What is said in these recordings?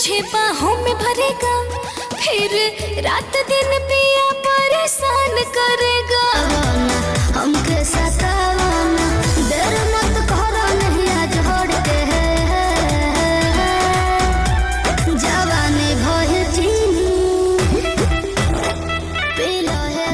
तुझे बाहों में भरेगा, फिर रात दिन पिया परेशान करेगा। हमके सतावाना, देर मत करो नहीं आज छोड़ के, जवानी भइल चीनी पीलो है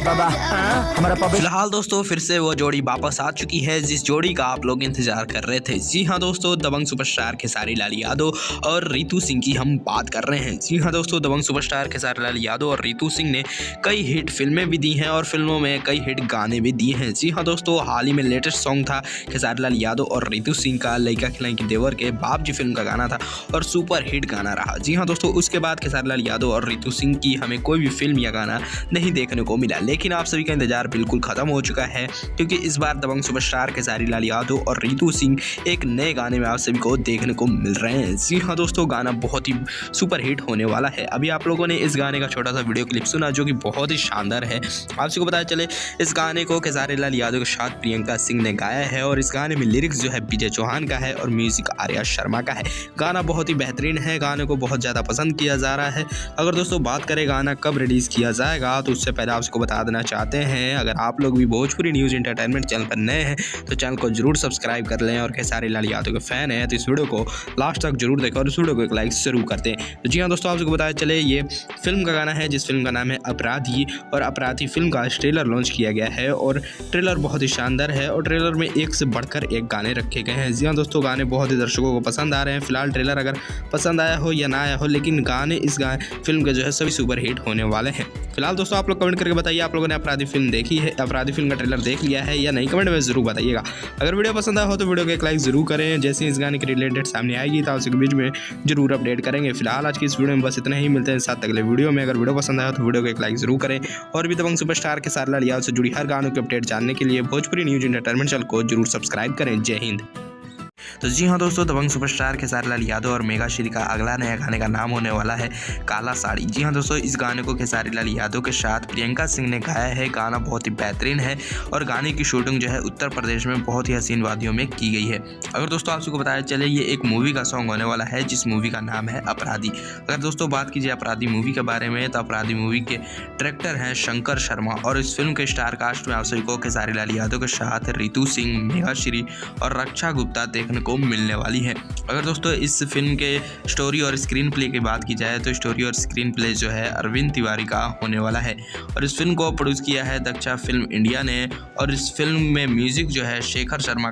हमारा फिलहाल दोस्तों फिर से वो जोड़ी वापस आ चुकी है जिस जोड़ी का आप लोग इंतजार कर रहे थे। जी हाँ दोस्तों, दबंग सुपरस्टार खेसारी लाल यादव और रितु सिंह की हम बात कर रहे हैं। जी हाँ दोस्तों, दबंग सुपरस्टार खेसारी लाल यादव और रितु सिंह ने कई हिट फिल्में भी दी हैं और फिल्मों में कई हिट गाने भी दिए हैं। जी हाँ दोस्तों, हाल ही में लेटेस्ट सॉन्ग था खेसारी लाल यादव और रितु सिंह का लइका खिलाई की देवर के बाप जी फिल्म का गाना था और सुपर हिट गाना रहा। जी हाँ दोस्तों, उसके बाद खेसारी लाल यादव और रितु सिंह की हमें कोई भी फिल्म या गाना नहीं देखने को मिला, लेकिन आप सभी का इंतजार बिल्कुल खत्म हो चुका है क्योंकि इस बार दबंग सुपरस्टार खेसारी लाल यादव और रितु सिंह एक नए गाने में आप सभी को देखने को मिल रहे हैं। जी हाँ दोस्तों, गाना बहुत ही सुपर हिट होने वाला है। अभी आप लोगों ने इस गाने का छोटा सा वीडियो क्लिप सुना जो कि बहुत ही शानदार है। आप सभी को पता चले इस गाने को खेसारी लाल यादव के साथ प्रियंका सिंह ने गाया है और इस गाने में लिरिक्स जो है विजय चौहान का है और म्यूजिक आर्या शर्मा का है। गाना बहुत ही बेहतरीन है, गाने को बहुत ज़्यादा पसंद किया जा रहा है। अगर दोस्तों बात करें गाना कब रिलीज़ किया जाएगा तो उससे पहले आपको बता देना चाहते हैं, अगर आप लोग भी भोजपुरी न्यूज़ एंटरटेनमेंट चैनल पर नए हैं तो चैनल को जरूर सब्सक्राइब कर लें और खेसारी लाल यादव के फैन हैं तो इस वीडियो को लास्ट तक जरूर देखें और इस वीडियो को एक लाइक जरूर करते हैं। तो जी हाँ दोस्तों, आपको बताया चले ये फिल्म का गाना है जिस फिल्म का नाम है अपराधी और अपराधी फिल्म का ट्रेलर लॉन्च किया गया है और ट्रेलर बहुत ही शानदार है और ट्रेलर में एक से बढ़कर एक गाने रखे गए हैं। जी हाँ दोस्तों, गाने बहुत ही दर्शकों को पसंद आ रहे हैं। फिलहाल ट्रेलर अगर पसंद आया हो या ना आया हो, लेकिन गाने इस फिल्म के जो है सभी सुपर हिट होने वाले हैं। फिलहाल दोस्तों आप लोग कमेंट करके बताइए आप लोगों ने अपराधी फिल्म देखी है, अपराधी फिल्म का ट्रेलर देख लिया है या नहीं, कमेंट में जरूर बताइएगा। अगर वीडियो पसंद आया हो तो वीडियो को एक लाइक जरूर करें। जैसे इस गाने के रिलेटेड सामने आएगी तो उसके बीच में जरूर अपडेट करेंगे। फिलहाल आज की इस वीडियो में बस इतना ही, मिलते हैं साथ अगले वीडियो में। अगर वीडियो पसंद आया तो वीडियो को एक लाइक जरूर करें और भी दबंग सुपरस्टार खेसारी लाल यादव से जुड़ी हर गानों की अपडेट जानने के लिए भोजपुरी न्यूज़ एंटरटेनमेंट चैनल को जरूर सब्सक्राइब करें। जय हिंद। तो जी हाँ दोस्तों, दबंग सुपरस्टार खेसारी लाल यादव और मेगा श्री का अगला नया गाने का नाम होने वाला है काला साड़ी। जी हाँ दोस्तों, इस गाने को खेसारी लाल यादव के साथ प्रियंका सिंह ने गाया है। गाना बहुत ही बेहतरीन है और गाने की शूटिंग जो है उत्तर प्रदेश में बहुत ही हसीन वादियों में की गई है। अगर दोस्तों आप सबको बताया चले ये एक मूवी का सॉन्ग होने वाला है जिस मूवी का नाम है अपराधी। अगर दोस्तों बात कीजिए अपराधी मूवी के बारे में तो अपराधी मूवी के डायरेक्टर हैं शंकर शर्मा और इस फिल्म के स्टार कास्ट में आप सभी को खेसारी लाल यादव के साथ रितु सिंह, मेगा श्री और रक्षा गुप्ता देखने को मिलने वाली है। अगर दोस्तों इस फिल्म के स्टोरी और स्क्रीन प्ले की बात की जाए तो स्टोरी और स्क्रीन प्ले जो है अरविंद तिवारी का होने वाला है और इस फिल्म को प्रोड्यूस किया है दक्षा फिल्म इंडिया ने और इस फिल्म में म्यूजिक जो है शेखर शर्मा